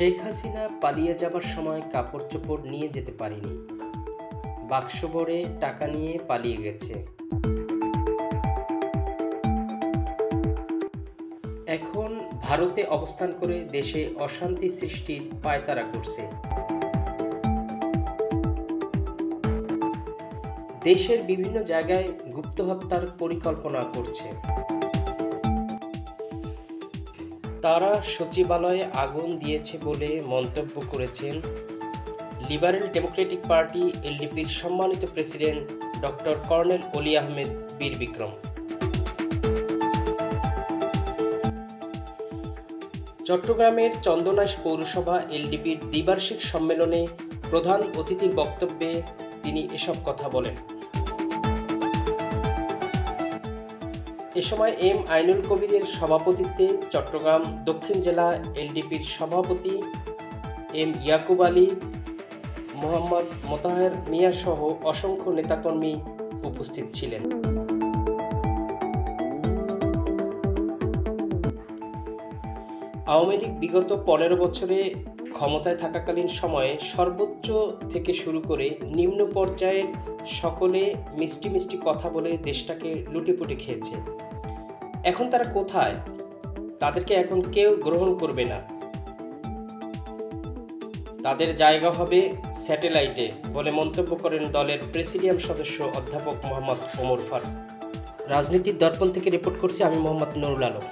শেখ হাসিনা পালিয়ে যাবার সময় কাপড় চোপড় নিয়ে যেতে পারেনি, বাক্স ভরে টাকা নিয়ে পালিয়ে গেছে। এখন ভারতে অবস্থান করে দেশে অশান্তি সৃষ্টির পায়তারা করছে। দেশের বিভিন্ন জায়গায় গুপ্ত হত্যার পরিকল্পনা করছে। তারা সচিবালয়ে আগুন দিয়েছে বলে মন্তব্য করেছেন লিবারেল ডেমোক্রেটিক পার্টি এলডিপির সম্মানিত প্রেসিডেন্ট ডক্টর কর্নেল অলি আহমেদ বীর বিক্রম। চট্টগ্রামের চন্দনাইশ পৌরসভা এলডিপির দ্বিবার্ষিক সম্মেলনে প্রধান অতিথির বক্তব্যে তিনি এসব কথা বলেন। এ সময় এম আইনুল কবিরের সভাপতিত্বে চট্টগ্রাম দক্ষিণ জেলা এলডিপির সভাপতি এম ইয়াকুব আলী, মোহাম্মদ মোতাহের মিয়া সহ অসংখ্য নেতাকর্মী উপস্থিত ছিলেন। আওয়ামী লীগ বিগত 15 বছরে ক্ষমতায় থাকাকালীন সময়ে সর্বোচ্চ থেকে শুরু করে নিম্ন পর্যায়ের সকলে মিষ্টি মিষ্টি কথা বলে দেশটাকে লুটেপুটে খেয়েছে। এখন তারা কোথায়? তাদেরকে এখন কেউ গ্রহণ করবে না, তাদের জায়গা হবে স্যাটেলাইটে বলে মন্তব্য করেন দলের প্রেসিডিয়াম সদস্য অধ্যাপক মোহাম্মদ ওমর ফারুক। রাজনীতির দর্পণ থেকে রিপোর্ট করছি আমি মোহাম্মদ নুরুল আলম।